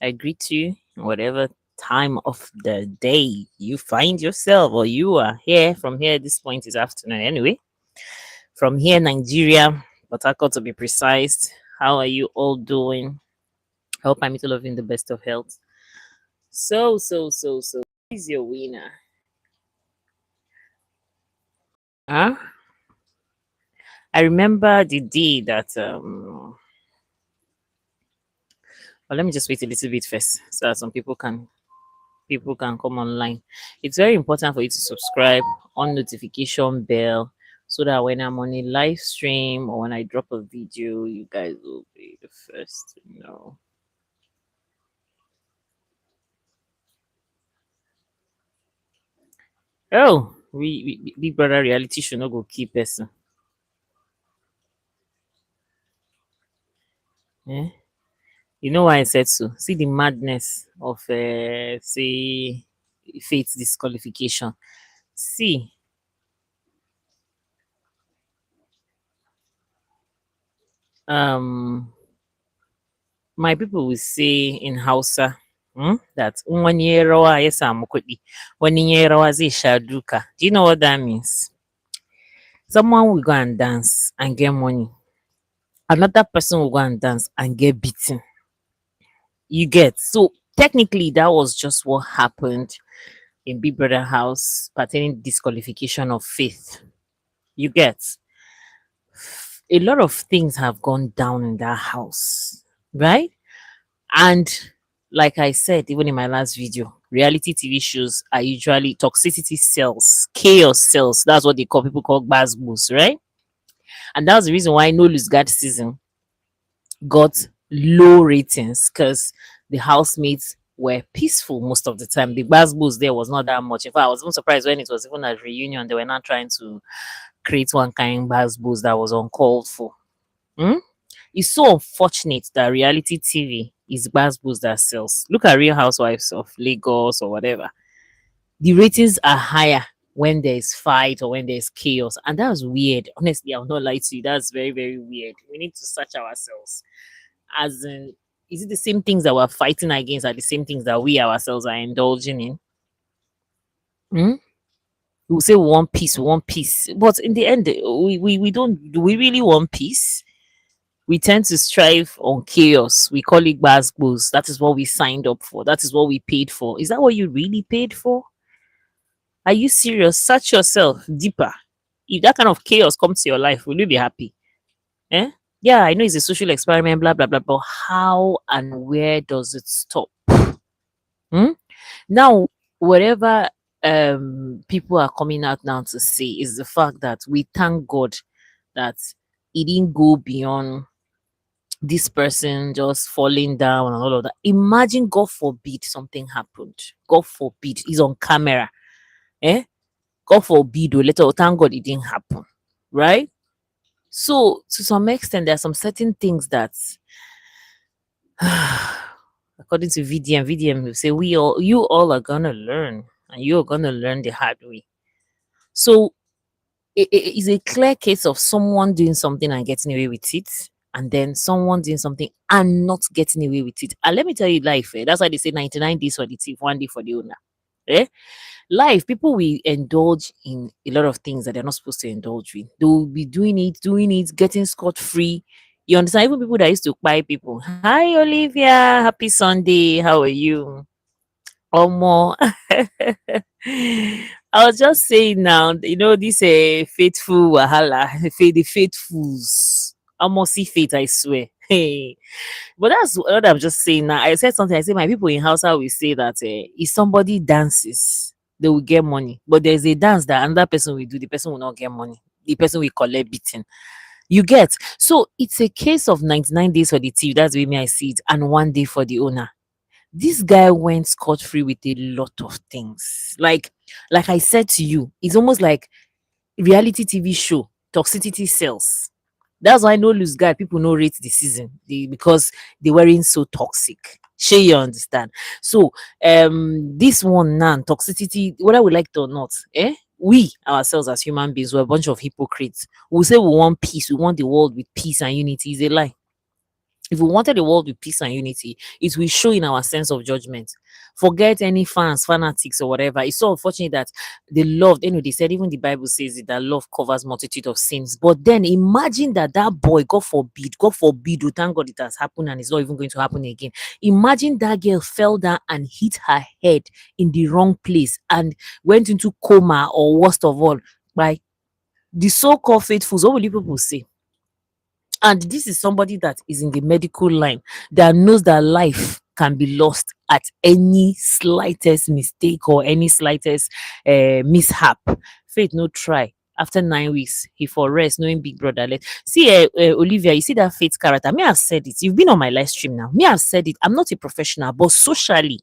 I greet you whatever time of the day you find yourself or you are here. From here, this point is afternoon anyway. From here, Nigeria, Port Harcourt to be precise. How are you all doing? I hope I'm all of you in the best of health. So. Who's your winner? Huh? I remember the day that well, let me just wait a little bit first so that some people can come online. It's very important for you to subscribe on notification bell so that when I'm on a live stream or when I drop a video, you guys will be the first to know. Oh, Big Brother reality should not go keep person. Eh? You know why I said so? See the madness of say faith disqualification. See, um my people will say in Hausa, that "In ya rawa ya samu kuɗi, wani ya rawa zai sha duka." Do you know what that means? Someone will go and dance and get money. Another person will go and dance and get beaten. You get so technically that was just what happened in Big Brother house pertaining disqualification of faith. You get a lot of things have gone down in that house, right? And like I said, even in my last video, reality TV shows are usually toxicity cells, chaos cells. That's what they call people call basbos, right? And that's the reason why No Lose Guard season got low ratings because the housemates were peaceful most of the time. The basbos there was not that much. In fact, I was even surprised when it was even a reunion, they were not trying to create one kind basbos that was uncalled for. Hmm? It's so unfortunate that reality TV is Basbos that sells. Look at Real Housewives of Lagos or whatever. The ratings are higher when there's fight or when there's chaos. And that's weird. Honestly, I'll not lie to you. That's very, very weird. We need to search ourselves. As in, is it the same things that we're fighting against are the same things that we ourselves are indulging in? Hmm? We say we want peace, we want peace. But in the end, we don't, do we really want peace? We tend to strive on chaos. We call it basbos. That is what we signed up for. That is what we paid for. Is that what you really paid for? Are you serious? Search yourself deeper. If that kind of chaos comes to your life, will you be happy? Eh? Yeah, I know it's a social experiment, blah blah blah, but how and where does it stop? Hmm? Now, whatever people are coming out now to say is the fact that we thank God that it didn't go beyond this person just falling down and all of that. Imagine, God forbid, something happened. God forbid, he's on camera. Eh? God forbid, oh, later, oh, thank God it didn't happen. Right? So, to some extent, there are some certain things that, according to VDM will say, you all are gonna learn, and you're gonna learn the hard way. So, it is a clear case of someone doing something and getting away with it, and then someone doing something and not getting away with it. And let me tell you, life, that's why they say 99 days for the thief, 1 day for the owner. Eh? Life, people will indulge in a lot of things that they're not supposed to indulge in. They will be doing it, getting scot free. You understand? Even people that used to buy people. Hi, Olivia. Happy Sunday. How are you? Omo. I was just saying now, this faithful wahala, the faithfuls. Almost see faith, I swear. Hey. But that's what I'm just saying now. I said something, I said my people in Hausa will say that if somebody dances, they will get money. But there's a dance that another person will do, the person will not get money. The person will collect beating. You get? So it's a case of 99 days for the thief, that's the way me I see it, and 1 day for the owner. This guy went scot free with a lot of things. Like I said to you, it's almost like reality TV show toxicity sells. That's why No Lose Guard people no rate the season because they weren't so toxic. Sure, you understand. So this one now toxicity, whether we like it or not, we ourselves as human beings we're a bunch of hypocrites. We say we want peace, we want the world with peace and unity. Is a lie. If we wanted a world with peace and unity, it will show in our sense of judgment. Forget any fans, fanatics, or whatever. It's so unfortunate that they loved, they said, even the Bible says it, that love covers multitude of sins. But then imagine that that boy, God forbid, oh, thank God it has happened and it's not even going to happen again. Imagine that girl fell down and hit her head in the wrong place and went into coma, or worst of all, by the so-called faithfuls. What will you people say? And this is somebody that is in the medical line, that knows that life can be lost at any slightest mistake or any slightest mishap. Faith no try. After 9 weeks, he for rest, knowing Big Brother let. See, Olivia, you see that Faith character. Me, I've said it. You've been on my live stream now. Me, I've said it. I'm not a professional, but socially,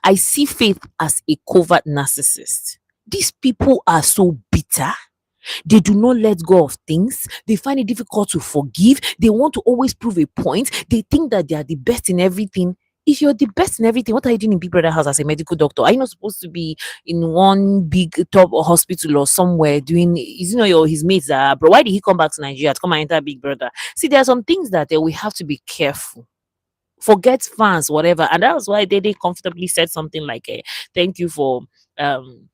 I see Faith as a covert narcissist. These people are so bitter. They do not let go of things. They find it difficult to forgive. They want to always prove a point. They think that they are the best in everything. If you're the best in everything, what are you doing in Big Brother house as a medical doctor? Are you not supposed to be in one big top hospital or somewhere doing, his mates are, bro, why did he come back to Nigeria to come and enter Big Brother? See, there are some things that we have to be careful. Forget fans, whatever. And that was why they comfortably said something like, thank you for um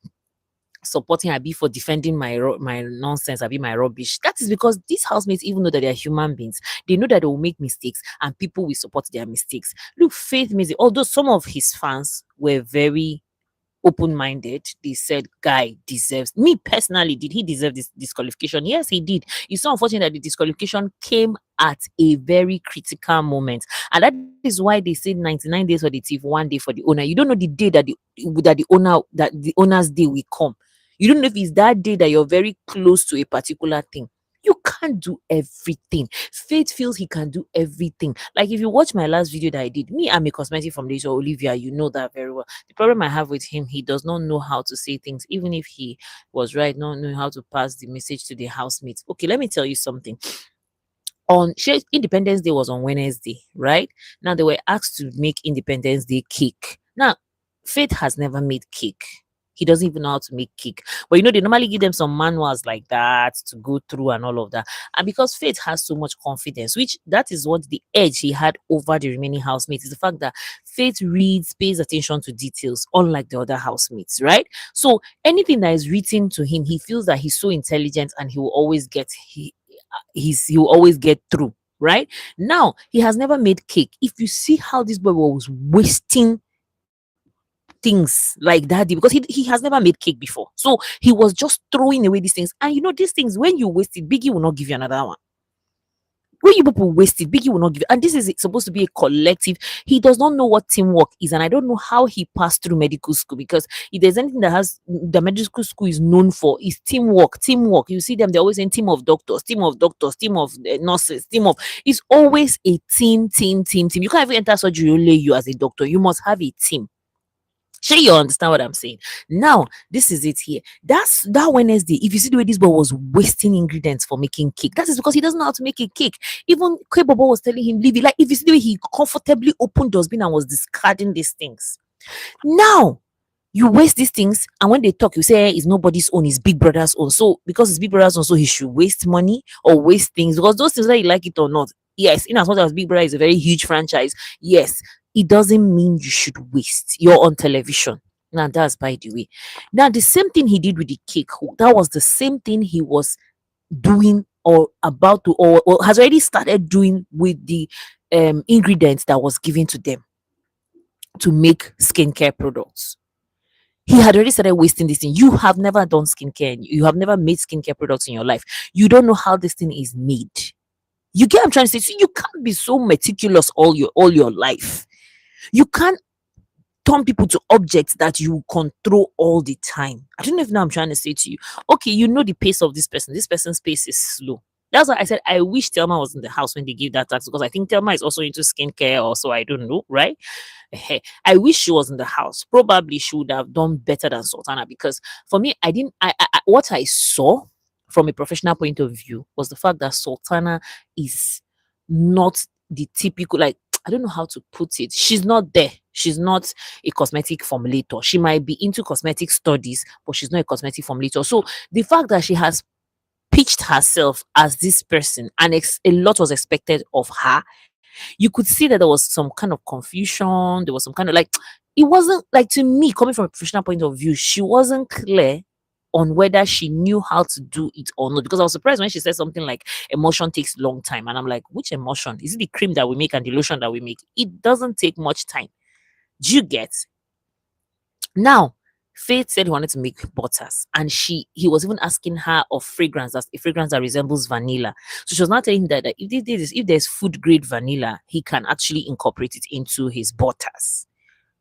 supporting Abi, for defending my nonsense, Abi, my rubbish. That is because these housemates, even though that they are human beings, they know that they will make mistakes and people will support their mistakes. Look, Faith Music, although some of his fans were very open-minded, they said guy deserves, me personally, did he deserve this disqualification? Yes, he did. It's so unfortunate that the disqualification came at a very critical moment, and that is why they said 99 days for the thief, 1 day for the owner. You don't know the day that the owner's day will come. You don't know if it's that day that you're very close to a particular thing. You can't do everything. Faith feels he can do everything. Like, if you watch my last video that I did, me, I'm a cosmetic foundation, Olivia, you know that very well. The problem I have with him, he does not know how to say things, even if he was right, not knowing how to pass the message to the housemates. Okay, let me tell you something. Independence Day was on Wednesday, right? Now they were asked to make Independence Day cake. Now, Faith has never made cake. He doesn't even know how to make cake. But they normally give them some manuals like that to go through and all of that. And because Faith has so much confidence, which that is what the edge he had over the remaining housemates, is the fact that Faith reads, pays attention to details, unlike the other housemates, right? So anything that is written to him, he feels that he's so intelligent and he will always get through, right? Now, he has never made cake. If you see how this boy was wasting things like that, because he has never made cake before, so he was just throwing away these things. And these things, when you waste it, Biggie will not give you another one. When you people waste it, Biggie will not give. And this is supposed to be a collective. He does not know what teamwork is, and I don't know how he passed through medical school, because if there's anything that has the medical school is known for, is teamwork. Teamwork. You see them; they're always saying team of doctors, team of doctors, team of nurses, team of. It's always a team, team, team, team. You can't even enter surgery only you as a doctor. You must have a team. Sure, you understand what I'm saying? Now, this is it here. That's that Wednesday. If you see the way this boy was wasting ingredients for making cake, that is because he doesn't know how to make a cake. Even Kwebobo was telling him, leave it. Like, if you see the way he comfortably opened dustbin and was discarding these things. Now, you waste these things, and when they talk, you say, it's nobody's own, it's Big Brother's own. So, because it's Big Brother's own, so he should waste money or waste things, because those things, whether you like it or not, yes, in as much as Big Brother is a very huge franchise, yes, it doesn't mean you should waste. You're on television. Now, that's by the way. Now, the same thing he did with the cake, that was the same thing he was doing or about to, or has already started doing with the ingredients that was given to them to make skincare products. He had already started wasting this thing. You have never done skincare. You have never made skincare products in your life. You don't know how this thing is made. You get what I'm trying to say? So you can't be so meticulous all your life. You can't turn people to objects that you control all the time. I don't know if now I'm trying to say to you, okay, you know the pace of this person. This person's pace is slow. That's why I said I wish Thelma was in the house when they gave that tax, because I think Thelma is also into skincare, or so, I don't know, right? I wish she was in the house. Probably she would have done better than Sultana, because for me, I didn't. What I saw from a professional point of view was the fact that Sultana is not the typical, like, I don't know how to put it. She's not there. She's not a cosmetic formulator. She might be into cosmetic studies, but she's not a cosmetic formulator. So the fact that she has pitched herself as this person, and a lot was expected of her, You could see that there was some kind of confusion. There was some kind of like, it wasn't like, to me, coming from a professional point of view, she wasn't clear on whether she knew how to do it or not. Because I was surprised when she said something like emotion takes long time. And I'm like, which emotion? Is it the cream that we make and the lotion that we make? It doesn't take much time. Do you get? Now, Faith said he wanted to make butters, and he was even asking her of fragrance, that's a fragrance that resembles vanilla. So she was not telling him that if there's food grade vanilla, he can actually incorporate it into his butters.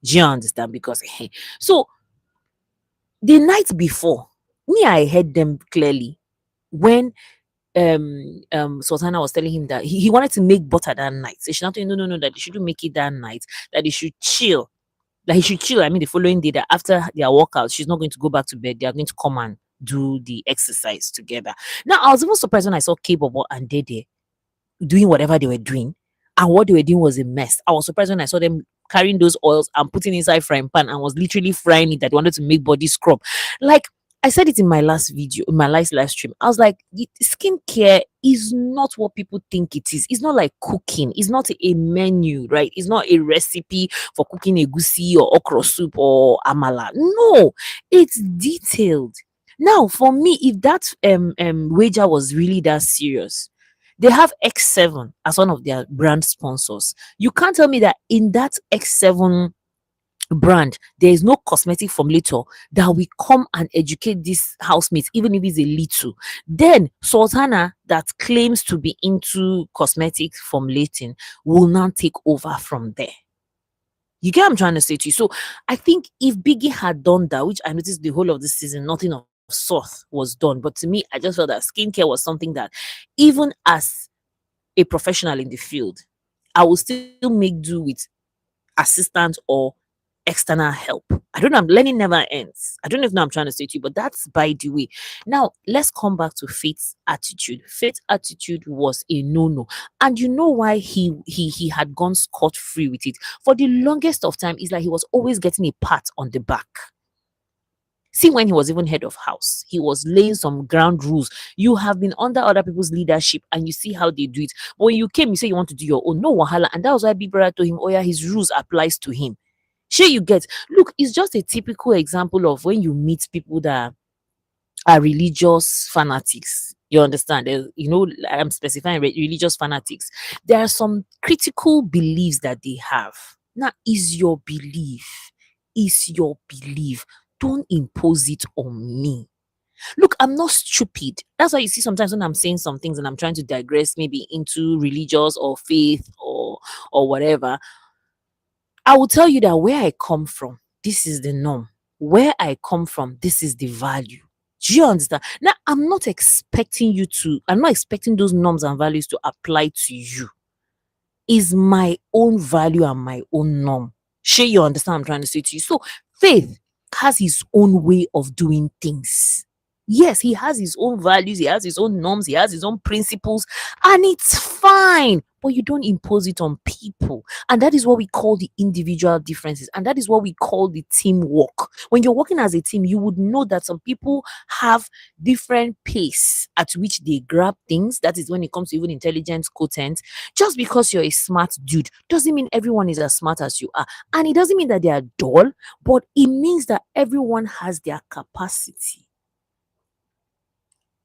Do you understand? Because so the night before, me, I heard them clearly when Sultana was telling him that he wanted to make butter that night. So she's not saying no, that they shouldn't make it that night, that they should chill, that he should chill. I mean, the following day, that after their workout, she's not going to go back to bed. They are going to come and do the exercise together. Now, I was even surprised when I saw K-Bobo and Dede doing whatever they were doing, and what they were doing was a mess. I was surprised when I saw them carrying those oils and putting inside frying pan and was literally frying it, that they wanted to make body scrub. Like, I said it in my last video, in my last live stream. I was like, skincare is not what people think it is. It's not like cooking. It's not a menu, right? It's not a recipe for cooking a goosey or okra soup or amala. No, it's detailed. Now, for me, if that wager was really that serious, they have X7 as one of their brand sponsors. You can't tell me that in that X7 brand, there is no cosmetic formulator that will come and educate these housemates, even if it's a little. Then Sultana, that claims to be into cosmetic formulating, will now take over from there. You get what I'm trying to say to you? So I think if Biggie had done that, which I noticed the whole of this season, nothing of sort was done. But to me, I just felt that skincare was something that, even as a professional in the field, I will still make do with assistant or external help. I don't know. Learning never ends. I don't know if now I'm trying to say to you, but that's by the way. Now let's come back to Faith's attitude. Faith's attitude was a no-no, and you know why he had gone scot free with it for the longest of time. Is like he was always getting a pat on the back. See, when he was even head of house, he was laying some ground rules. You have been under other people's leadership and you see how they do it. But when you came, you say you want to do your own. No wahala. And that was why Big Brother told him, oh yeah, his rules applies to him. Sure, you get. Look, it's just a typical example of when you meet people that are religious fanatics. You understand? I'm specifying religious fanatics. There are some critical beliefs that they have. Now, is your belief. Is your belief. Don't impose it on me. Look, I'm not stupid. That's why you see sometimes when I'm saying some things and I'm trying to digress maybe into religious or faith or whatever, I will tell you that where I come from, this is the norm. Where I come from, this is the value. Do you understand? Now, I'm not expecting those norms and values to apply to you. It's my own value and my own norm. Sure, you understand what I'm trying to say to you. So, Faith has his own way of doing things. Yes, he has his own values, he has his own norms, he has his own principles, and it's fine. But you don't impose it on people. And that is what we call the individual differences. And that is what we call the teamwork. When you're working as a team, you would know that some people have different pace at which they grab things. That is when it comes to even intelligence quotient. Just because you're a smart dude doesn't mean everyone is as smart as you are. And it doesn't mean that they are dull, but it means that everyone has their capacity.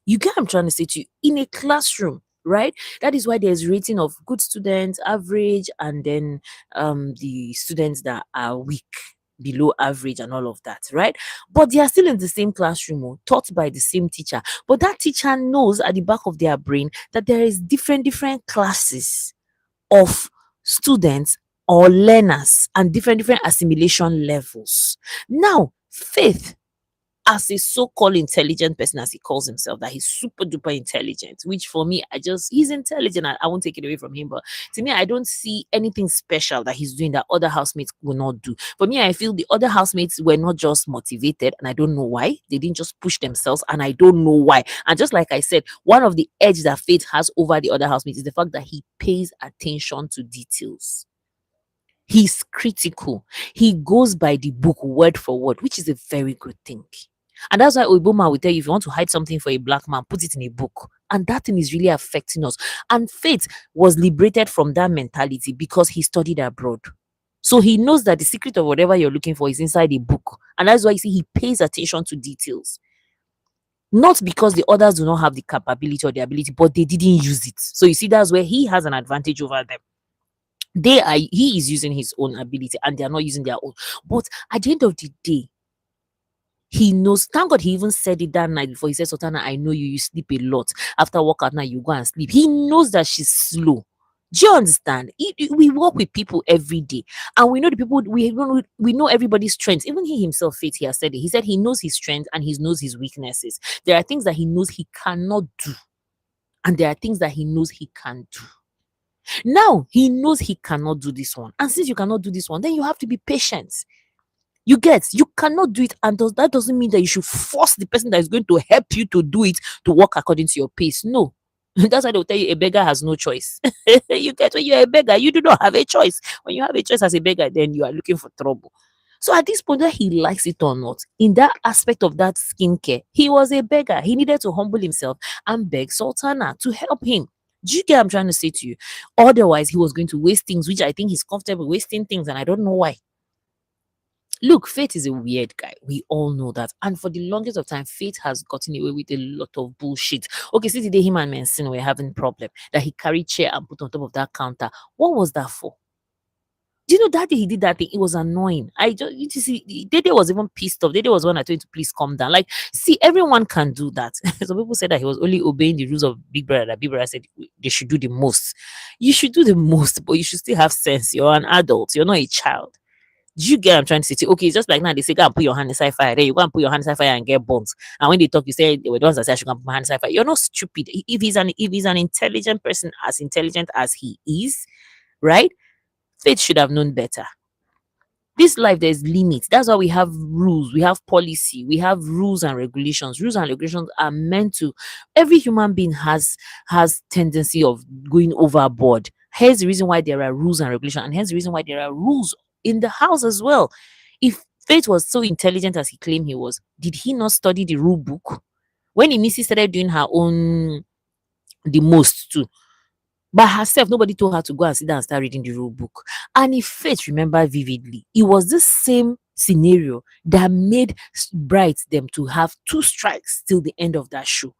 You get what I'm trying to say to you? In a classroom, right? That is why there's rating of good students, average, and then the students that are weak, below average, and all of that, right? But they are still in the same classroom, taught by the same teacher. But that teacher knows at the back of their brain that there is different classes of students or learners and different assimilation levels. Now, Faith, as a so-called intelligent person, as he calls himself, that he's super duper intelligent, which for me, he's intelligent. I won't take it away from him, but to me, I don't see anything special that he's doing that other housemates will not do. For me, I feel the other housemates were not just motivated, and I don't know why. They didn't just push themselves, and I don't know why. And just like I said, one of the edge that Faith has over the other housemates is the fact that he pays attention to details. He's critical. He goes by the book word for word, which is a very good thing. And that's why Oiboma will tell you, if you want to hide something for a black man, put it in a book. And that thing is really affecting us. And Faith was liberated from that mentality because he studied abroad. So he knows that the secret of whatever you're looking for is inside a book. And that's why you see he pays attention to details. Not because the others do not have the capability or the ability, but they didn't use it. So you see, that's where he has an advantage over them. He is using his own ability and they are not using their own. But at the end of the day, he knows. Thank God he even said it that night before. He said, Sultana, I know you sleep a lot. After workout now, you go and sleep. He knows that she's slow. Do you understand? We work with people every day, and we know the people. We know everybody's strengths. Even he himself, Faith, he has said it. He said he knows his strengths and he knows his weaknesses. There are things that he knows he cannot do, and there are things that he knows he can do. Now he knows he cannot do this one, and since you cannot do this one, then you have to be patient. You cannot do it, and that doesn't mean that you should force the person that is going to help you to do it to work according to your pace. No. That's why they'll tell you a beggar has no choice. You get, when you're a beggar, you do not have a choice. When you have a choice as a beggar, then you are looking for trouble. So at this point, whether he likes it or not, in that aspect of that skincare, he was a beggar. He needed to humble himself and beg Sultana to help him. Do you get what I'm trying to say to you? Otherwise, he was going to waste things, which I think he's comfortable wasting things, and I don't know why. Look, Faith is a weird guy. We all know that. And for the longest of time, Faith has gotten away with a lot of bullshit. Okay, since the day him and Mensin were having problem, that he carried chair and put on top of that counter. What was that for? Do you know that day he did that thing? It was annoying. You see, Dede was even pissed off. Dede was one I told him to please calm down. Like, see, everyone can do that. Some people said that he was only obeying the rules of Big Brother. That Big Brother said they should do the most. You should do the most, but you should still have sense. You're an adult. You're not a child. Do you get what I'm trying to say? Okay, it's just like now they say, go and put your hand inside fire. Then you go and put your hand inside fire and get burnt. And when they talk, you say they were the ones that say I should go and put my hand inside fire. You're not stupid. If he's an intelligent person, as intelligent as he is, right? Faith should have known better. This life, there's limits. That's why we have rules, we have policy, we have rules and regulations. Rules and regulations are meant to. Every human being has tendency of going overboard. Here's the reason why there are rules and regulations, and here's the reason why there are rules in the house as well. If Faith was so intelligent as he claimed he was, did he not study the rule book? When Missy started doing her own, the most too, by herself, nobody told her to go and sit down and start reading the rule book. And if Faith remember vividly, it was this same scenario that made Bright them to have 2 strikes till the end of that show.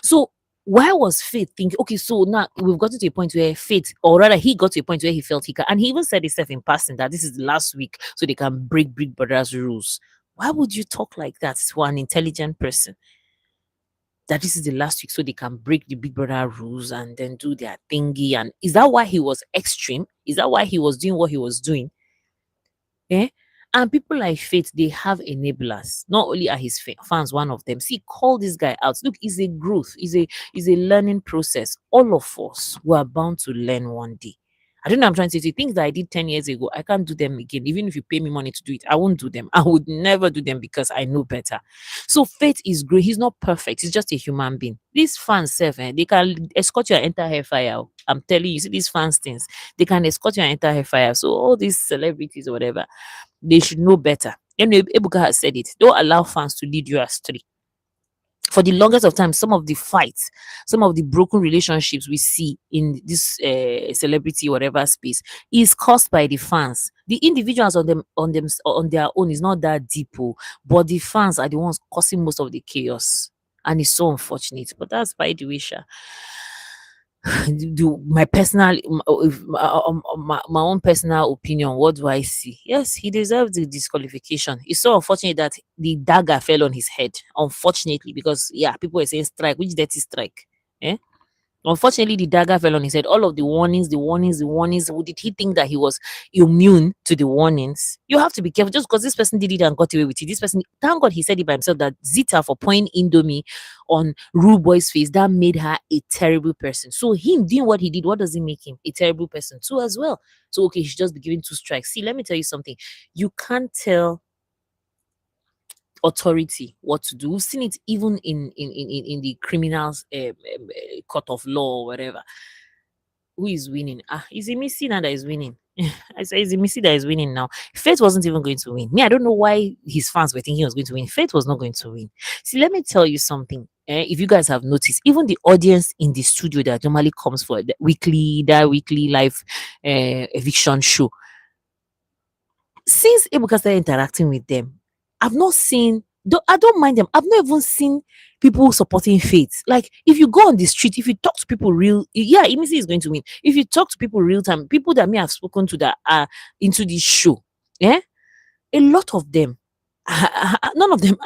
So why was Faith thinking, okay, so now we've gotten to a point where Faith, or rather he got to a point where he felt he can, and he even said himself in passing that this is the last week so they can break Big Brother's rules. Why would you talk like that to an intelligent person? That this is the last week so they can break the Big Brother rules and then do their thingy. And is that why he was extreme? Is that why he was doing what he was doing? Eh? And people like Faith, they have enablers. Not only are his fans one of them. See, call this guy out. Look, it's a growth, it's a learning process. All of us were bound to learn one day. I don't know. I'm trying to say things that I did 10 years ago, I can't do them again. Even if you pay me money to do it, I won't do them. I would never do them because I know better. So Faith is great. He's not perfect. He's just a human being. These fans, they can escort you and enter hellfire. I'm telling you, see these fans things. They can escort you and enter hellfire. So all these celebrities or whatever, they should know better. Anyway, Ebuka has said it. Don't allow fans to lead you astray. For the longest of time, some of the fights, some of the broken relationships we see in this celebrity whatever space is caused by the fans. The individuals on their own is not that deep, but the fans are the ones causing most of the chaos, and it's so unfortunate. But that's by the way, Sha. My personal my own personal opinion, what do I see? Yes, he deserves the disqualification. It's so unfortunate that the dagger fell on his head, unfortunately, because yeah, people were saying strike, which dirty strike, eh? Unfortunately, the dagger fell on his head. All of the warnings, the warnings, the warnings. Did he think that he was immune to the warnings? You have to be careful. Just because this person did it and got away with it, this person, thank God he said it by himself that Zita for pouring Indomie on Rue Boy's face, that made her a terrible person. So him doing what he did, what does it make him? A terrible person too as well. So okay, he should just be given 2 strikes. See, let me tell you something. You can't tell authority what to do. We've seen it even in the criminals court of law or whatever. Who is winning? Is it Missy now that is winning? I say, is it Missy that is winning now? Faith wasn't even going to win. Me, I don't know why his fans were thinking he was going to win. Faith was not going to win. See, let me tell you something. If you guys have noticed, even the audience in the studio that normally comes for that weekly live eviction show, since Ebuka started interacting with them, I've not seen. I don't mind them. I've not even seen people supporting Faith. Like, if you go on the street, if you talk to people real, yeah, Imisi is going to win. If you talk to people real time, people that may have spoken to that are into this show, yeah, a lot of them, none of them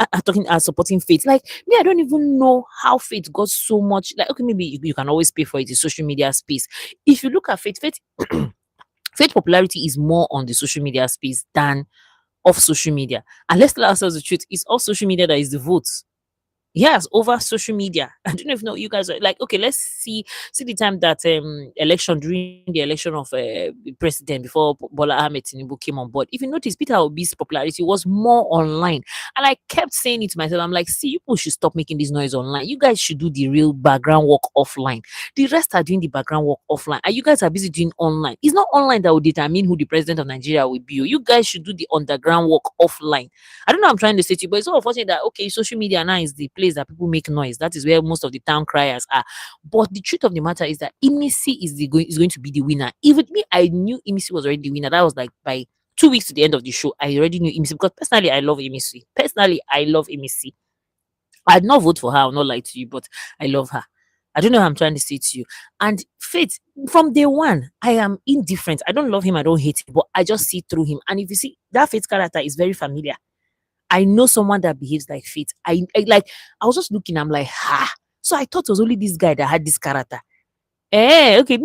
are supporting Faith. Like me, I don't even know how Faith got so much. Like, okay, maybe you can always pay for it in social media space. If you look at Faith popularity is more on the social media space than off social media. And let's tell ourselves the truth, it's off social media that is the votes. Yes, over social media. I don't know if you guys are like, okay, let's see the time that election during the election of president before Bola Ahmed Tinubu came on board. If you notice, Peter Obi's popularity was more online, and I kept saying it to myself. I'm like, see, you people should stop making this noise online. You guys should do the real background work offline. The rest are doing the background work offline, and you guys are busy doing online. It's not online that will determine who the president of Nigeria will be. You guys should do the underground work offline. I don't know what I'm trying to say to you, but it's so unfortunate that okay, social media now is the place that people make noise. That is where most of the town criers are. But the truth of the matter is that Imisi is going to be the winner. Even me, I knew Imisi was already the winner. That was like by 2 weeks to the end of the show. I already knew Imisi because personally I love Imisi. Personally, I love Imisi. I'd not vote for her, I'll not lie to you, but I love her. I don't know what I'm trying to say to you. And Faith, from day one, I am indifferent. I don't love him, I don't hate him, but I just see through him. And if you see that Faith character is very familiar. I know someone that behaves like Faith. I was just looking, I'm like, ha. So I thought it was only this guy that had this character. Okay, it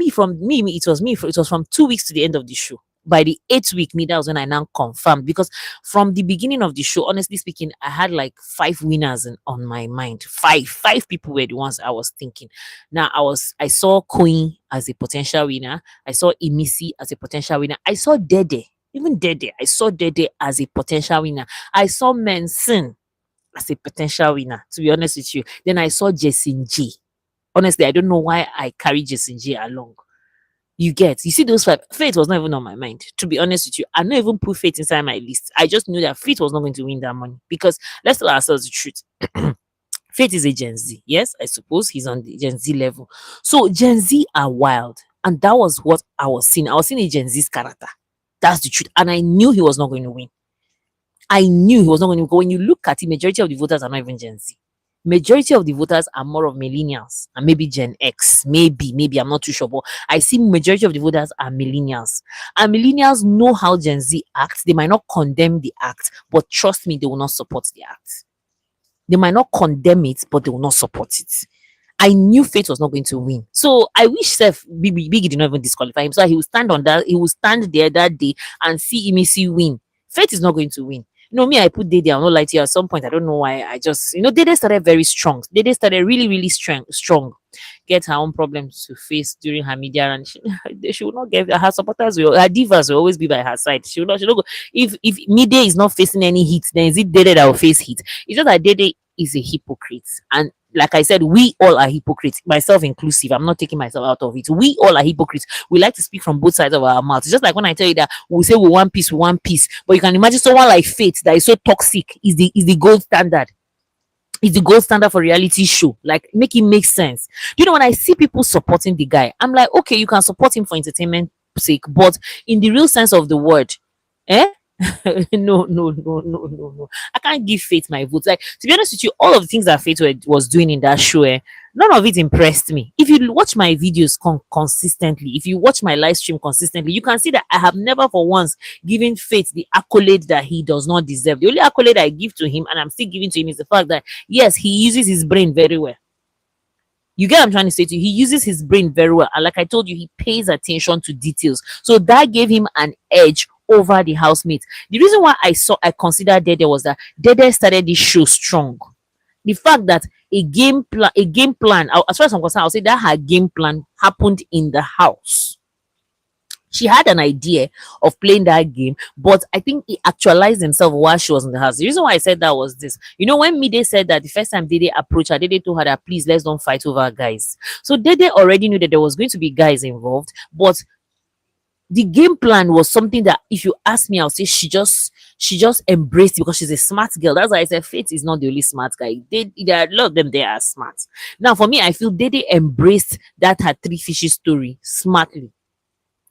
was from 2 weeks to the end of the show. By the 8th week, that was when I now confirmed because from the beginning of the show, honestly speaking, I had like five winners on my mind. Five people were the ones I was thinking. Now I saw Queen as a potential winner. I saw Imisi as a potential winner. I saw Dede, even Dede. I saw Dede as a potential winner. I saw Mensen as a potential winner. To be honest with you, then I saw Jason G. Honestly, I don't know why I carry Jason J along. You see those five. Faith was not even on my mind. To be honest with you, I not even put Faith inside my list. I just knew that Faith was not going to win that money because let's tell ourselves the truth. Faith is a Gen Z. Yes, I suppose he's on the Gen Z level. So Gen Z are wild, and that was what I was seeing. I was seeing a Gen Z's character. That's the truth, and I knew he was not going to win. I knew he was not going to go. When you look at it, majority of the voters are not even Gen Z. Majority of the voters are more of millennials and maybe Gen X. Maybe I'm not too sure, but I see majority of the voters are millennials. And millennials know how Gen Z acts. They might not condemn the act, but trust me, they will not support the act. They might not condemn it, but they will not support it. I knew Faith was not going to win. So I wish Seth Biggie did not even disqualify him. So he will stand on that, he will stand there that day and see Imisi win. Faith is not going to win. Me, I put Dede, I'll not lie to you. At some point, I don't know why. I just, Dede started very strong. Dede started really, really strong. Get her own problems to face during her media, and she will not get her supporters. Her divas will always be by her side. She will not go. If Mide is not facing any heat, then is it Dede that will face heat? It's just that Dede is a hypocrite, and like I said, we all are hypocrites, myself inclusive. I'm not taking myself out of it. We all are hypocrites. We like to speak from both sides of our mouths. It's just like when I tell you that we say we want peace, but you can imagine someone like Faith that is so toxic is the gold standard. It's the gold standard for reality show. Like, make it make sense. When I see people supporting the guy, I'm like, okay, you can support him for entertainment sake, but in the real sense of the word, eh? No. I can't give Faith my vote. Like, to be honest with you, all of the things that Faith was doing in that show, none of it impressed me. If you watch my videos consistently, if you watch my live stream consistently, you can see that I have never for once given Faith the accolade that he does not deserve. The only accolade I give to him, and I'm still giving to him, is the fact that yes, he uses his brain very well. You get what I'm trying to say to you? He uses his brain very well. And like I told you, he pays attention to details. So that gave him an edge over the housemates. The reason why I considered Dede was that Dede started this show strong. The fact that a game plan, as far as I'm concerned, I'll say that her game plan happened in the house. She had an idea of playing that game, but I think it actualized himself while she was in the house. The reason why I said that was this. When Mide said that the first time Dede approached her, Dede told her that please, let's don't fight over guys. So Dede already knew that there was going to be guys involved, but The game plan was something that, if you ask me, I'll say she just embraced it because she's a smart girl. That's why I said Faith is not the only smart guy. There are a lot of them there are smart. Now, for me, I feel they embraced that her three fishes story smartly.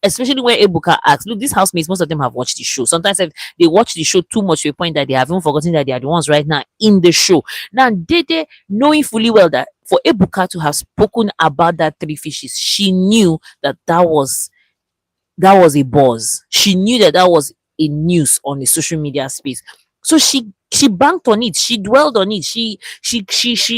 Especially when Ebuka asks, look, these housemates, most of them have watched the show. Sometimes if they watch the show too much to a point that they have even forgotten that they are the ones right now in the show. Now, Dede, knowing fully well that for Ebuka to have spoken about that three fishes, she knew that that was a buzz. She knew that that was a news on the social media space. So she banked on it. She dwelled on it. She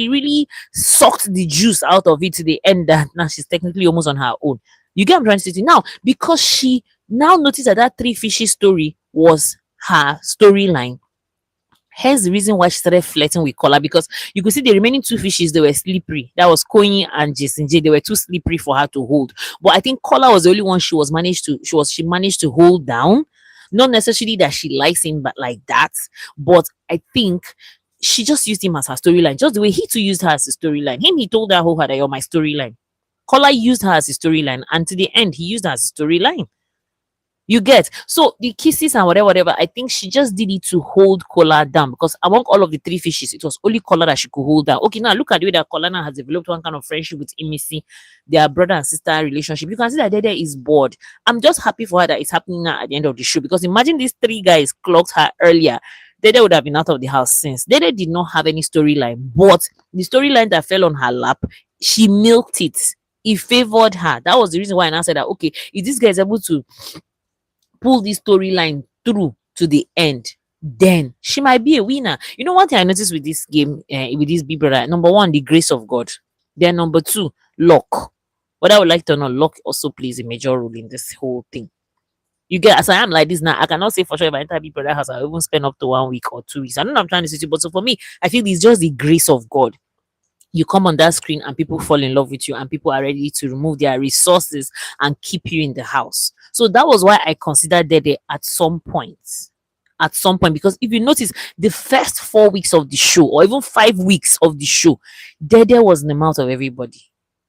really sucked the juice out of it to the end that now she's technically almost on her own. You get what I'm trying to say? Now, because she now noticed that that three fishes story was her storyline. Hence the reason why she started flirting with Kola, because you could see the remaining two fishes, they were slippery. That was Koyin and Jason J. They were too slippery for her to hold. But I think Kola was the only one she managed to hold down. Not necessarily that she likes him, but like that. But I think she just used him as her storyline, just the way he too used her as a storyline. He told her who had you're my storyline. Kola used her as a storyline, and to the end, he used her as a storyline. You get, so the kisses and whatever. I think she just did it to hold Kola down, because among all of the three fishes, it was only Kola that she could hold down. Okay, now look at the way that Kola now has developed one kind of friendship with Imisi, their brother and sister relationship. You can see that Dede is bored. I'm just happy for her that it's happening now at the end of the show, because imagine these three guys clocked her earlier. Dede would have been out of the house since. Dede did not have any storyline, but the storyline that fell on her lap, she milked it. It favored her. That was the reason why I now said that, okay, if this guy is able to pull this storyline through to the end, then she might be a winner. You know, one thing I noticed with this game, with this Big Brother, number one, the grace of God. Then number two, luck. What I would like to know, luck also plays a major role in this whole thing. You get, as I am like this now, I cannot say for sure if I enter Big Brother house, I'll even spend up to 1 week or 2 weeks. I don't know, I'm trying to say, but so for me, I feel it's just the grace of God. You come on that screen and people fall in love with you, and people are ready to remove their resources and keep you in the house. So that was why I considered Dede at some point. At some point, because if you notice, the first 4 weeks of the show, or even 5 weeks of the show, Dede was in the mouth of everybody.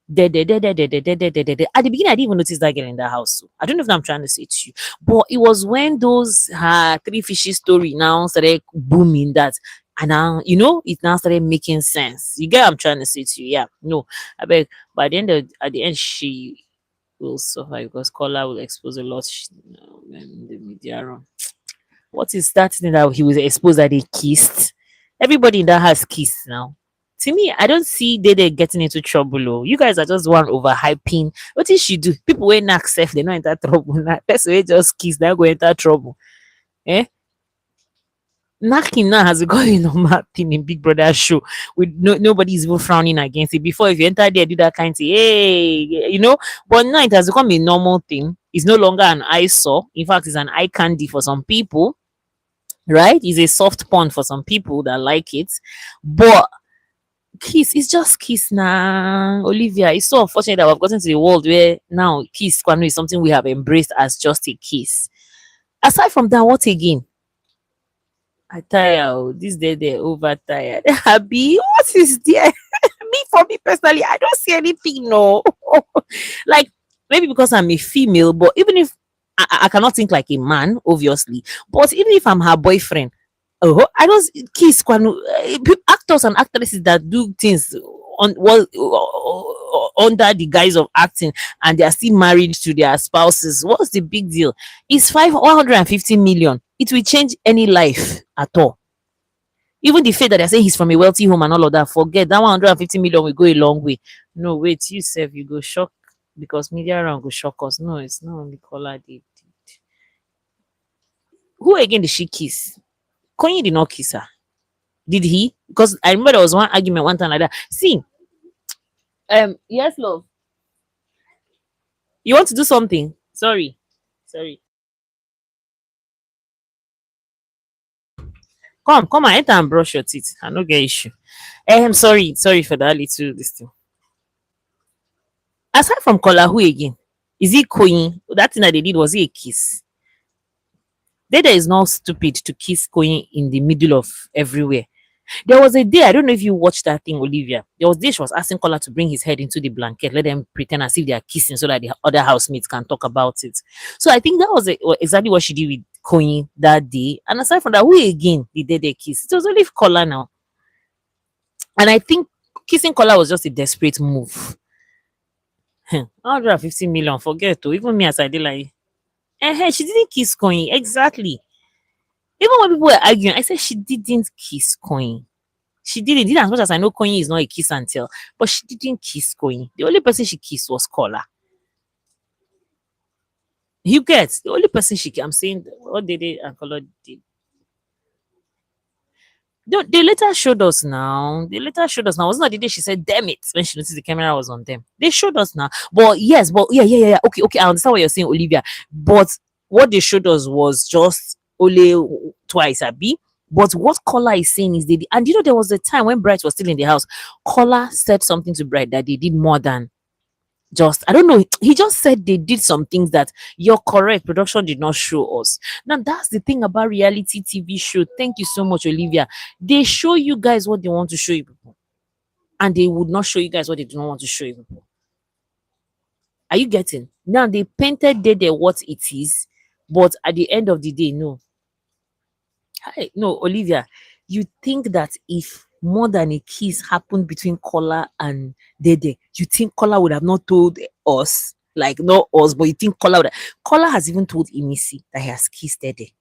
Dede, Dede, Dede, Dede, Dede, Dede. At the beginning, I didn't even notice that girl in the house. So I don't know if I'm trying to say to you, but it was when those her three fishes story now started booming that, and now it now started making sense. You get what I'm trying to say to you? Yeah, no, I beg. But at the end, she will suffer because Kola will expose a lot when the media run. What is that thing that he was exposed that they kissed? Everybody in that house kissed now. To me, I don't see Dede getting into trouble. Oh. You guys are just one overhyping. What did she do? People wey knack self, they not enter trouble. Now, person wey just kiss, they go enter trouble. Eh? Knacking now has become a normal thing in Big Brother show. With nobody is even frowning against it. Before, if you enter there, do that kind of thing, hey. But now it has become a normal thing. It's no longer an eyesore. In fact, it's an eye candy for some people, right? It's a soft porn for some people that like it. But kiss, it's just kiss now. Olivia, it's so unfortunate that we've gotten to the world where now kiss Kwanu is something we have embraced as just a kiss. Aside from that, what again? I tire. Oh, this day they're over tired. Happy, what is there? For me personally, I don't see anything. No, like maybe because I'm a female, but even if I cannot think like a man, obviously, but even if I'm her boyfriend, oh, I don't kiss Kwanu. Actors and actresses that do things on well under the guise of acting, and they are still married to their spouses. What's the big deal? It's 150 million. It will change any life at all. Even the fact that they're saying he's from a wealthy home and all of that, forget that 150 million will go a long way. No, wait, you said you go shock because media around go shock us. No, it's not only Kola did. Who again did she kiss? Kanye did not kiss her. Did he? Because I remember there was one argument one time like that. See, yes, love. You want to do something? Sorry. Come and enter and brush your teeth. I no get issue. Sorry for that little this thing. Aside from Kola, who again? Is it Koyin? That thing that they did, was it a kiss? Dede is not stupid to kiss Koyin in the middle of everywhere. There was a day, I don't know if you watched that thing, Olivia. There was a day she was asking Kola to bring his head into the blanket, let them pretend as if they are kissing so that the other housemates can talk about it. So I think that was exactly what she did with Koyin that day. And aside from that, who again did they kiss? It was only Kola now. And I think kissing Kola was just a desperate move. 150 million, forget to. Even me as I did like, she didn't kiss Koyin. Exactly. Even when people were arguing, I said she didn't kiss Koyin. She didn't. Did as much as I know Koyin is not a kiss and tell, but she didn't kiss Koyin. The only person she kissed was Kola. You get the only person I'm saying what did they and Kola did. They later showed us now. They later showed us now. Wasn't that the day she said, damn it, when she noticed the camera was on them? They showed us now. But yes, but yeah. Okay. I understand what you're saying, Olivia. But what they showed us was just only twice, Abi. But what Kola is saying is they did, and there was a time when Bright was still in the house. Kola said something to Bright that they did more than just, I don't know, he just said they did some things that you're correct, production did not show us. Now that's the thing about reality TV show. Thank you so much, Olivia. They show you guys what they want to show you people, and they would not show you guys what they do not want to show you people. Are you getting? Now they painted there what it is, but at the end of the day, no. No, Olivia, you think that if more than a kiss happened between Kola and Dede, you think Kola would have not told us? Like, not us, but you think Kola would have. Kola has even told Imisi that he has kissed Dede.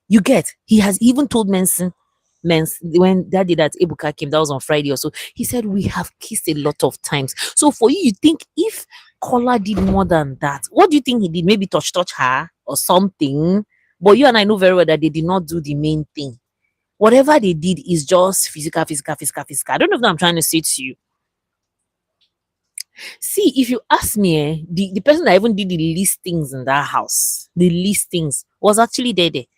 You get? He has even told Mensen, when that day that Ebuka came, that was on Friday or so, he said, we have kissed a lot of times. So for you think if Kola did more than that, what do you think he did? Maybe touch her or something? But you and I know very well that they did not do the main thing. Whatever they did is just physical. I don't know if I'm trying to say to you. See, if you ask me, the person that even did the least things in that house, the least things, was actually Dede.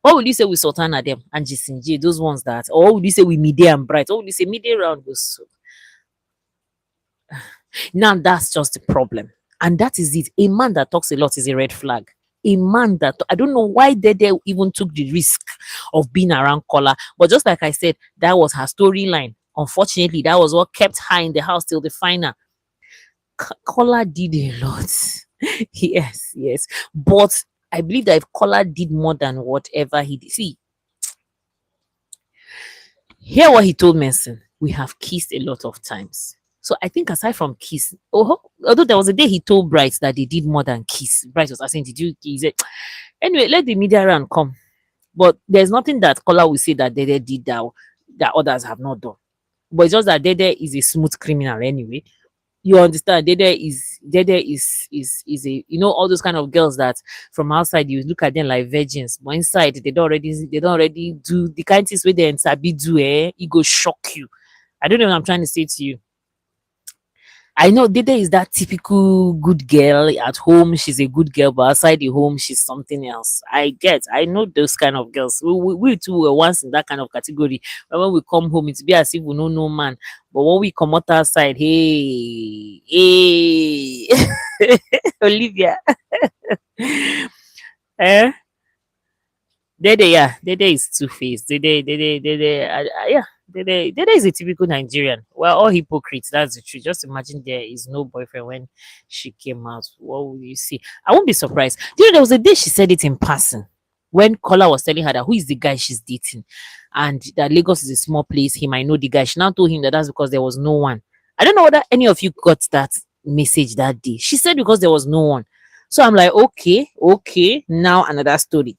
What would you say with Sultana them and Jisinji, those ones that, or what would you say with Mide and Bright? What would you say Mide round was? Now that's just the problem. And that is it. A man that talks a lot is a red flag. A man that, I don't know why they even took the risk of being around Kola. But just like I said, that was her storyline. Unfortunately, that was what kept her in the house till the final. Kola did a lot. Yes. But I believe that if Kola did more than whatever he did, see, hear what he told Mason. We have kissed a lot of times. So I think aside from kiss, although there was a day he told Bright that they did more than kiss. Bright was asking, did you kiss it? Anyway, let the media round come. But there's nothing that Kola will say that Dede did that others have not done. But it's just that Dede is a smooth criminal anyway. You understand? Dede is a, all those kind of girls that from outside you look at them like virgins, but inside they don't already do the kind of things where they sabi do, it go shock you. I don't know what I'm trying to say to you. I know Dede is that typical good girl at home. She's a good girl, but outside the home, she's something else. I know those kind of girls. We too were once in that kind of category. But when we come home, it's be as if we know no man. But when we come out outside, hey, Olivia, eh? Dede is two-faced. Dede is a typical Nigerian. We're all hypocrites. That's the truth. Just imagine there is no boyfriend when she came out. What will you see? I won't be surprised. There was a day she said it in passing when Kola was telling her that who is the guy she's dating, and that Lagos is a small place. He might know the guy. She now told him that that's because there was no one. I don't know whether any of you got that message that day. She said because there was no one. So I'm like, okay, now another story.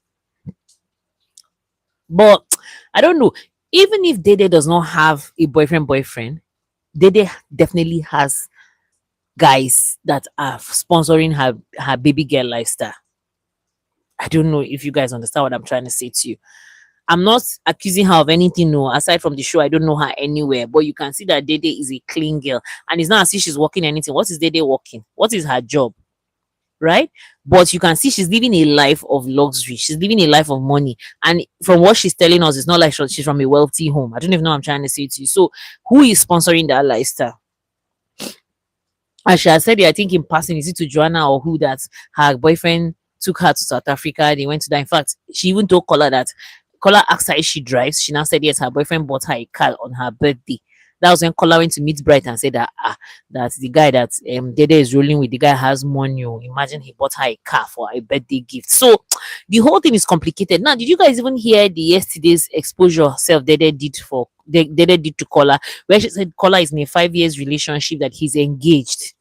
But I don't know. Even if Dede does not have a boyfriend, Dede definitely has guys that are sponsoring her baby girl lifestyle. I don't know if you guys understand what I'm trying to say to you. I'm not accusing her of anything, no. Aside from the show, I don't know her anywhere. But you can see that Dede is a clean girl. And it's not as if she's working anything. What is Dede working? What is her job? Right? But you can see she's living a life of luxury. She's living a life of money. And from what she's telling us, it's not like she's from a wealthy home. I don't even know what I'm trying to say to you. So who is sponsoring that lifestyle? And she has said it, I think in passing, is it to Joanna or who, that her boyfriend took her to South Africa. They went to that. In fact, she even told Kola that Kola asked her if she drives. She now said yes, her boyfriend bought her a car on her birthday. That was when Kola went to meet Bright and said that that the guy that Dede is rolling with, the guy has money. Oh. Imagine he bought her a car for a birthday gift. So the whole thing is complicated. Now, did you guys even hear the yesterday's exposure self Dede did to Kola, where she said Kola is in a 5 years relationship, that he's engaged.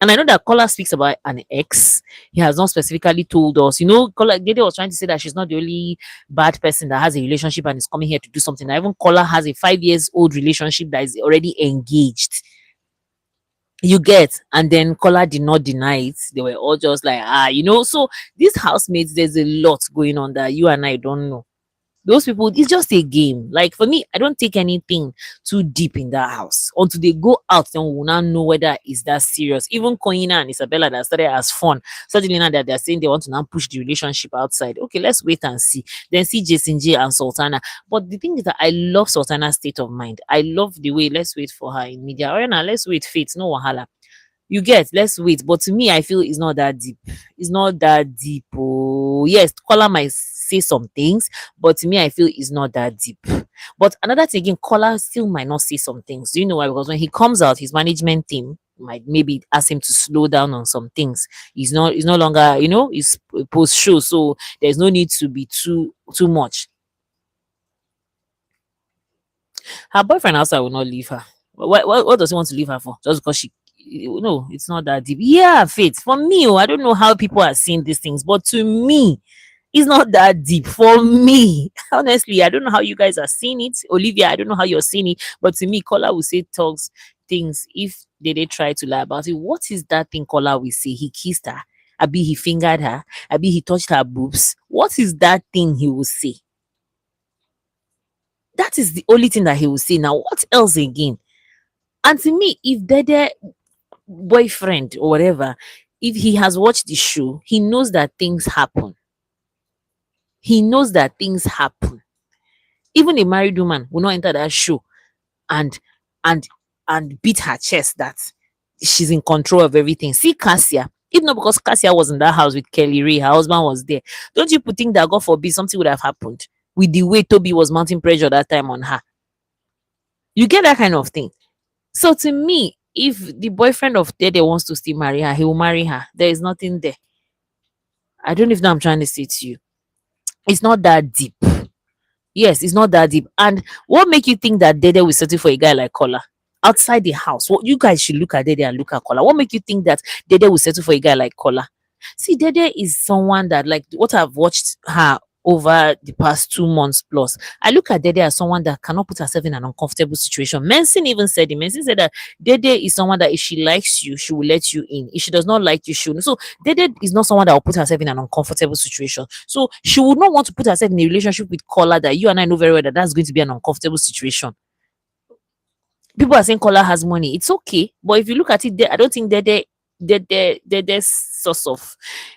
And I know that Kola speaks about an ex. He has not specifically told us. You know, Kola Dede was trying to say that she's not the only bad person that has a relationship and is coming here to do something. That even Kola has a 5 years old relationship that is already engaged. You get, and then Kola did not deny it. They were all just like, so these housemates, there's a lot going on that you and I don't know. Those people, it's just a game. Like for me, I don't take anything too deep in that house until they go out. Then we will now know whether it's that serious. Even Koina and Isabella that started as fun, suddenly now that they're saying they want to now push the relationship outside. Okay, let's wait and see. Then see Jason J and Sultana. But the thing is that I love Sultana's state of mind. I love the way, let's wait for her in media. Oriana, let's wait, Faith, no wahala. You get, let's wait. But to me, I feel it's not that deep. It's not that deep. Oh, yes, Kola might say some things, but to me, I feel it's not that deep. But another thing again, Kola still might not say some things. Do you know why? Because when he comes out, his management team might maybe ask him to slow down on some things. He's no longer, he's post show, so there's no need to be too much. Her boyfriend also will not leave her. What does he want to leave her for? Just because she, no, it's not that deep. Yeah, Faith. For me, I don't know how people are seeing these things, but to me, it's not that deep. For me, honestly, I don't know how you guys are seeing it. Olivia, I don't know how you're seeing it, but to me, Kola will say talks things if they try to lie about it. What is that thing Kola will say? He kissed her. Abi he fingered her. Abi he touched her boobs. What is that thing he will say? That is the only thing that he will say. Now, what else again? And to me, if Dede boyfriend or whatever, if he has watched the show, he knows that things happen. He knows that things happen. Even a married woman will not enter that show and and beat her chest that she's in control of everything. See Cassia. If not because Cassia was in that house with Kelly Ray, her husband was there. Don't you think that God forbid something would have happened with the way Toby was mounting pressure that time on her? You get that kind of thing. So to me, if the boyfriend of Dede wants to still marry her, he will marry her. There is nothing there. I don't even know I'm trying to say to you. It's not that deep. Yes, it's not that deep. And what make you think that Dede will settle for a guy like Kola? Outside the house, what you guys should look at Dede and look at Kola. What make you think that Dede will settle for a guy like Kola? See, Dede is someone that, like, what I've watched her over the past 2 months plus, I look at Dede as someone that cannot put herself in an uncomfortable situation. Menson even said it. Menson said that Dede is someone that if she likes you, she will let you in. If she does not like you, she will. So Dede is not someone that will put herself in an uncomfortable situation. So she would not want to put herself in a relationship with Kola that you and I know very well that that's going to be an uncomfortable situation. People are saying Kola has money. It's okay, but if you look at it, I don't think there's source of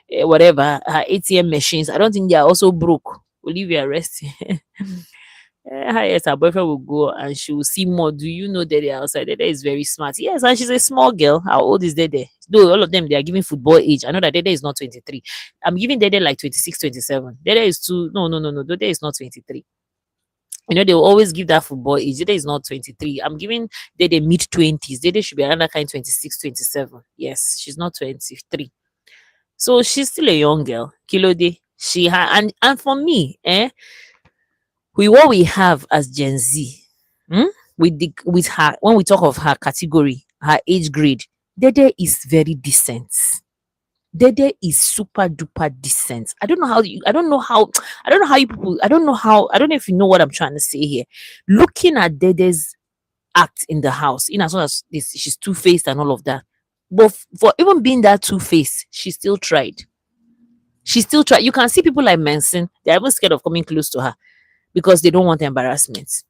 whatever her ATM machines. I don't think they are also broke. Olivia, rest. Yes, her boyfriend will go and she will see more. Do you know Dede outside? Dede is very smart. Yes, and she's a small girl. How old is Dede? Though all of them they are giving football age. I know that Dede is not 23. I'm giving Dede like 26, 27. Dede is too. No. Dede is not 23. They will always give that football age. Dede is not 23. I'm giving Dede mid 20s. Dede should be another kind 26, 27. Yes, she's not 23. So she's still a young girl. Kilode. And for me, with what we have as Gen Z, with her, when we talk of her category, her age grade, Dede is very decent. Dede is super duper decent. I don't know how you people, I don't know if you know what I'm trying to say here. Looking at Dede's act in the house, in as well as this, she's two-faced and all of that. But for even being that two-faced, she still tried. She still tried. You can see people like Manson, they're even scared of coming close to her because they don't want embarrassment.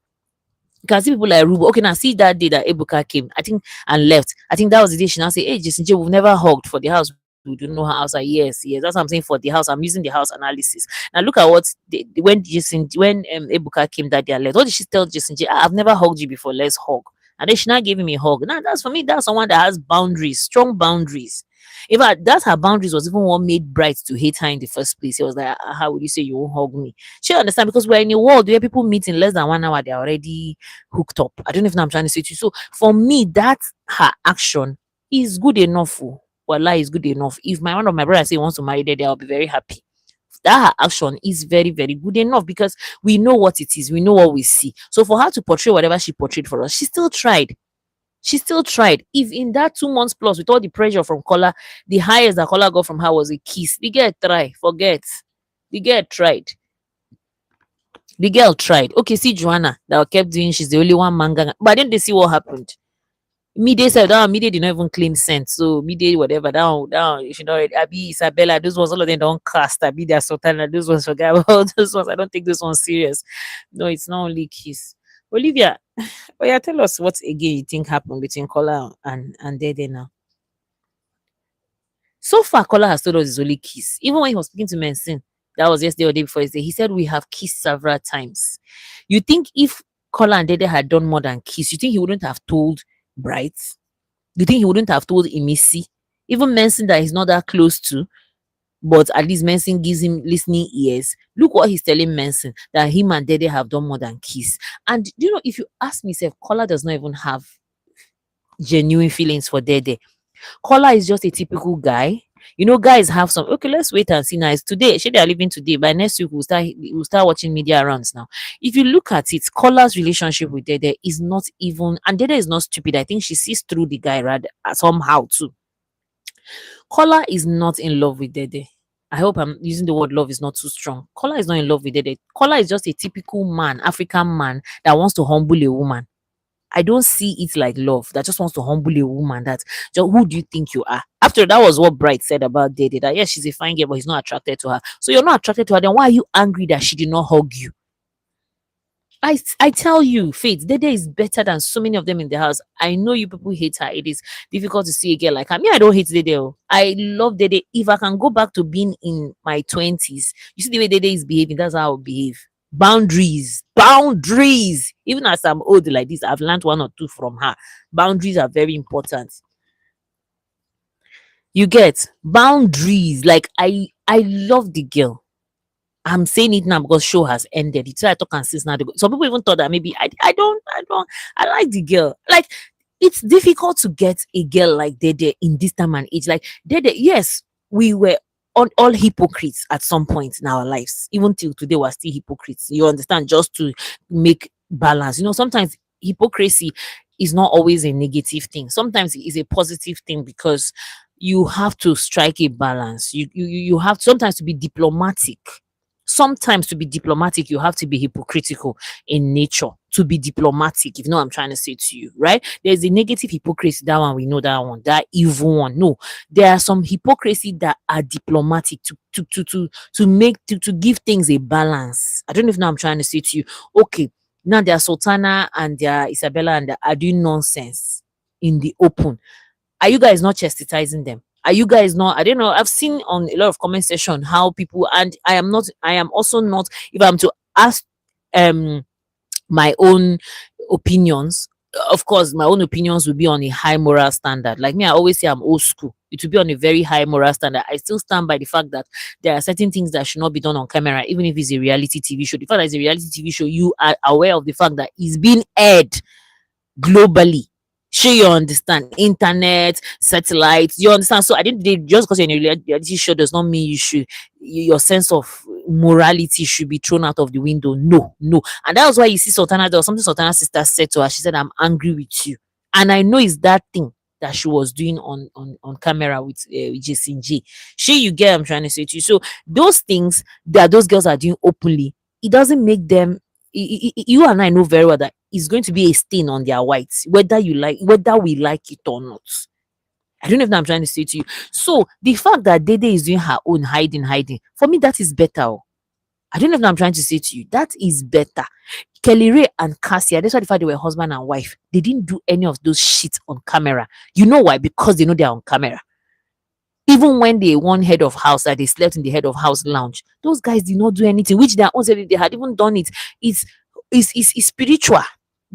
You can see people like Rubo. Okay, now see that day that Ebuka came, I think, and left. I think that was the day she now say, "Hey, Jason J, we've never hugged for the house. We don't know her house." Like, yes, that's what I'm saying for the house. I'm using the house analysis. Now look at what when Ebuka came that day and left. What did she tell Jason J? I've never hugged you before. Let's hug. And then she now gave him a hug. Now that's for me. That's someone that has boundaries, strong boundaries. In fact, that her boundaries was even what made Bright to hate her in the first place. He was like, "Ah, how would you say you won't hug me?" She understand because we're in a world where people meet in less than 1 hour, they're already hooked up. I don't know if I'm trying to say to you. So for me, that her action is good enough. Oh. Wallah is good enough. If my one of my brothers say he wants to marry Dede, I'll be very happy. That her action is very, very good enough because we know what it is, we know what we see. So for her to portray whatever she portrayed for us, she still tried. She still tried. If in that 2 months plus, with all the pressure from Kola, the highest that Kola got from her was a kiss. The girl tried. Forget. The girl tried. The girl tried. Okay, see Joanna that kept doing. She's the only one manga. But then they see what happened. Midday said that Midday did not even claim sense. So Midday, whatever, down, you should know it. Abi, Isabella, those ones, all of them don't cast. Abi, their Sultana, those ones, forget about those ones. I don't take this one serious. No, it's not only kiss. Olivia, oh yeah, tell us what again you think happened between Kola and Dede now. So far, Kola has told us it's only kiss. Even when he was speaking to Mensin, that was yesterday or day before yesterday, he said we have kissed several times. You think if Kola and Dede had done more than kiss, you think he wouldn't have told Bright? You think he wouldn't have told Imisi? Even Mensin that he's not that close to, but at least Mensin gives him listening ears. Look what he's telling Mensin, that him and Dede have done more than kiss. And you know, if you ask me, Sef, Kola does not even have genuine feelings for Dede. Kola is just a typical guy. You know, guys have some. Okay, let's wait and see. Now, it's today. She they are leaving today. By next week, we'll start watching media rounds now. If you look at it, Kola's relationship with Dede is not even, and Dede is not stupid. I think she sees through the guy rather somehow too. Kola is not in love with Dede. I hope I'm using the word love is not too strong. Kola is not in love with Dede. Kola is just a typical man, African man that wants to humble a woman. I don't see it like love that just wants to humble a woman. That just, who do you think you are? After that was what Bright said about Dede. That yes, she's a fine girl, but he's not attracted to her. So you're not attracted to her. Then why are you angry that she did not hug you? I tell you, Faith, Dede is better than so many of them in the house. I know you people hate her. It is difficult to see a girl like her. Me, I don't hate Dede. Oh. I love Dede. If I can go back to being in my 20s, you see the way Dede is behaving, that's how I'll behave. Boundaries, boundaries. Even as I'm old like this, I've learned one or two from her. Boundaries are very important. You get boundaries. Like I love the girl. I'm saying it now because show has ended. It's why I talk and since now. Some people even thought that maybe I like the girl. Like it's difficult to get a girl like Dede in this time and age. Like Dede, yes, we were all hypocrites at some point in our lives. Even till today, we're still hypocrites. You understand? Just to make balance. You know, sometimes hypocrisy is not always a negative thing. Sometimes it is a positive thing because you have to strike a balance. You have sometimes to be diplomatic. Sometimes to be diplomatic, you have to be hypocritical in nature to be diplomatic. If you know what I'm trying to say to you, right? There's a negative hypocrisy, that one we know, that one, that evil one. No, there are some hypocrisy that are diplomatic to make to give things a balance. I don't know if now I'm trying to say to you, okay, now their Sultana and their Isabella and are doing nonsense in the open. Are you guys not chastising them? Are you guys not? I don't know. I've seen on a lot of comment section how people, and I am not, I am also not, if I'm to ask um my own opinions, of course my own opinions will be on a high moral standard. Like me, I always say I'm old school. It will be on a very high moral standard. I still stand by the fact that there are certain things that should not be done on camera, even if it's a reality TV show. The fact that it's a reality TV show, you are aware of the fact that it's being aired globally. Sure, you understand. Internet, satellites, you understand. So I didn't just because you're in a reality show does not mean your sense of morality should be thrown out of the window. No, no. And that was why you see Sultana, there was something Sultana's sister said to her. She said, I'm angry with you. And I know it's that thing that she was doing on camera with Jason J. Sure, you get what I'm trying to say to you. So those things that those girls are doing openly, it doesn't make them, you and I know very well that it's going to be a stain on their whites, whether we like it or not. I don't know if I'm trying to say to you. So the fact that Dede is doing her own hiding, for me, that is better. Oh. I don't know if I'm trying to say to you. That is better. Kelly Ray and Cassia, that's why the fact they were husband and wife. They didn't do any of those shit on camera. You know why? Because they know they're on camera. Even when they won head of house, that they slept in the head of house lounge, those guys did not do anything, which their own said if they had even done it, it's spiritual.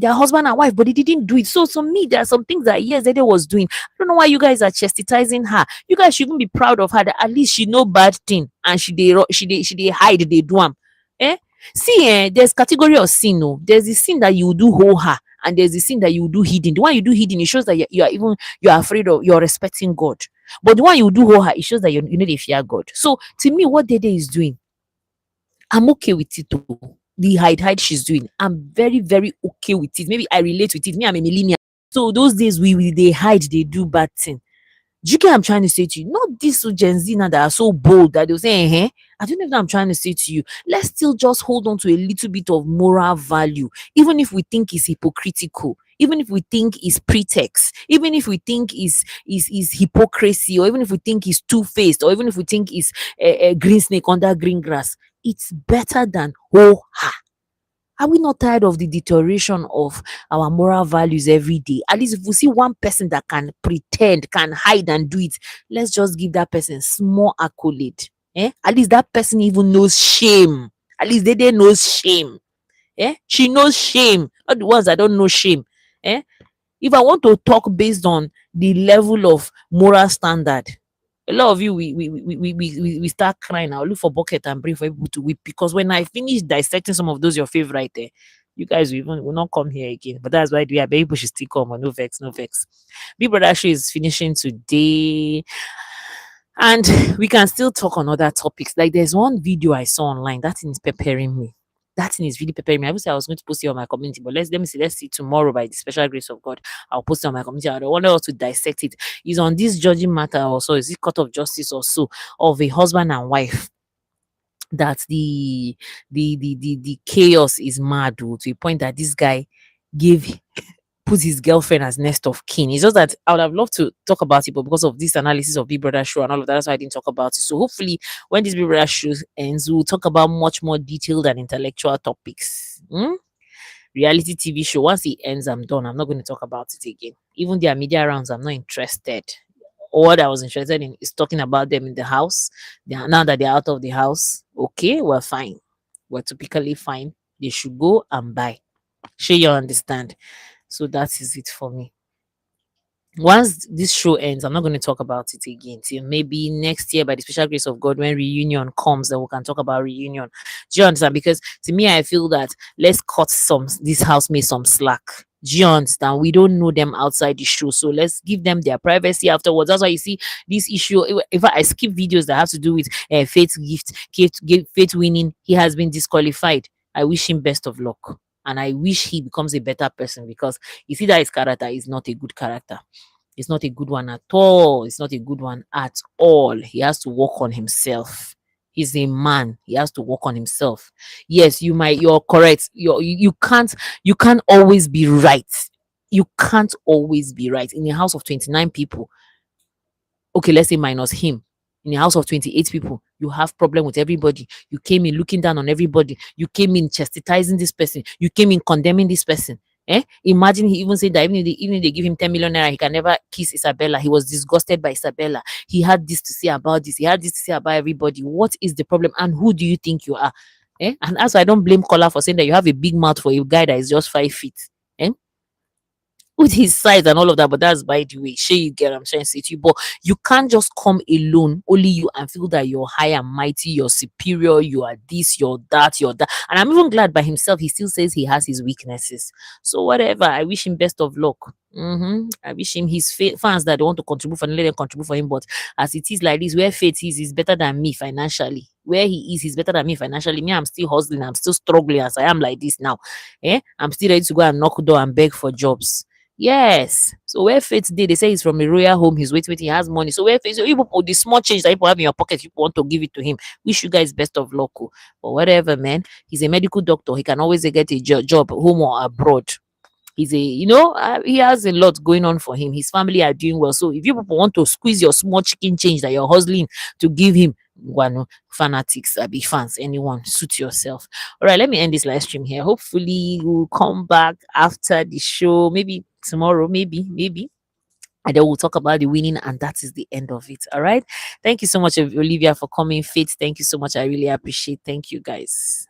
They're husband and wife, but they didn't do it. So to me, there are some things that yes, Dede was doing. I don't know why you guys are chastising her. You guys should even be proud of her that at least she know bad thing and she dey hide, they do am. Eh? See, there's category of sin. No, there's the sin that you do whole her, and there's the sin that you do hidden. The one you do hidden, it shows that you are even you are afraid of, you're respecting God. But the one you do whole her, it shows that you know they fear God. So to me, what Dede is doing, I'm okay with it though. The hide she's doing, I'm very, very okay with it. Maybe I relate with it. Me, I'm a millennial. So those days we they hide, they do bad thing. Do you get what I'm trying to say to you? Not this Gen Z now that are so bold that they'll say, I don't know if I'm trying to say to you. Let's still just hold on to a little bit of moral value, even if we think it's hypocritical, even if we think it's pretext, even if we think is hypocrisy, or even if we think it's two-faced, or even if we think it's a green snake under green grass. It's better than oh ha. Are we not tired of the deterioration of our moral values every day? At least if we see one person that can pretend, can hide and do it, let's just give that person small accolade. At least that person even knows shame. At least they knows shame. She knows shame. Not the ones that don't know shame. If I want to talk based on the level of moral standard, a lot of you we start crying. I'll look for bucket and bring for people to weep, because when I finish dissecting some of those your favorite, you guys will not come here again. But that's why I beg people should still come. No vex, no vex. Big Brother show is finishing today, and we can still talk on other topics. Like there's one video I saw online that thing is preparing me. That thing is really preparing me. I would say I was going to post it on my community, but let me see. Let's see tomorrow by the special grace of God. I'll post it on my community. I don't want us to dissect it. It's on this judging matter also. Is it court of justice or so of a husband and wife that the chaos is mad to a point that this guy gave put his girlfriend as next of kin. It's just that I would have loved to talk about it, but because of this analysis of Big Brother show and all of that, that's why I didn't talk about it. So hopefully, when this Big Brother show ends, we'll talk about much more detailed and intellectual topics. Reality TV show. Once it ends, I'm done. I'm not going to talk about it again. Even their media rounds, I'm not interested. What I was interested in is talking about them in the house. Now that they're out of the house, okay, we're fine. We're typically fine. They should go and buy. Sure, you understand. So that is it for me. Once this show ends, I'm not going to talk about it again till maybe next year by the special grace of God when reunion comes, then we can talk about reunion. Do you understand? Because to me, I feel that let's cut this housemate some slack. Do you understand? We don't know them outside the show, so let's give them their privacy afterwards. That's why you see this issue. If I skip videos that have to do with Faith's gift, Faith winning, he has been disqualified. I wish him best of luck. And I wish he becomes a better person, because you see that his character is not a good character. It's not a good one at all. It's not a good one at all. He has to work on himself. He's a man. He has to work on himself. Yes, you're correct. You can't always be right. You can't always be right. In a house of 29 people, okay, let's say minus him, in a house of 28 people, you have problem with everybody. You came in looking down on everybody. You came in chastising this person. You came in condemning this person. Imagine he even said that even if they give him 10 million naira, he can never kiss Isabella. He was disgusted by Isabella. He had this to say about this. He had this to say about everybody. What is the problem? And who do you think you are? And also, I don't blame Kola for saying that you have a big mouth for a guy that is just 5 feet. With his size and all of that, but that's by the way. Sure, you get what I'm trying to say to you. But you can't just come alone, only you, and feel that you're high and mighty, you're superior, you are this, you're that, you're that. And I'm even glad by himself, he still says he has his weaknesses. So whatever, I wish him best of luck. I wish him his fans that want to contribute for him, let them contribute for him. But as it is like this, where Faith is, he's better than me financially. Where he is, he's better than me financially. Me, I'm still hustling, I'm still struggling as I am like this now. I'm still ready to go and knock door and beg for jobs. Yes. So where Faith did, they say he's from a royal home, he's waiting, he has money. So where Faith, so you people, the small change that people have in your pocket, you want to give it to him. Wish you guys best of luck. But whatever, man. He's a medical doctor. He can always get a job home or abroad. He's he has a lot going on for him. His family are doing well. So if you people want to squeeze your small chicken change that you're hustling to give him, one fanatics, be fans, anyone, suit yourself. All right, let me end this live stream here. Hopefully we'll come back after the show, maybe tomorrow, maybe, and then we'll talk about the winning, and that is the end of it. All right, thank you so much, Olivia, for coming. Faith, thank you so much, I really appreciate. Thank you, guys.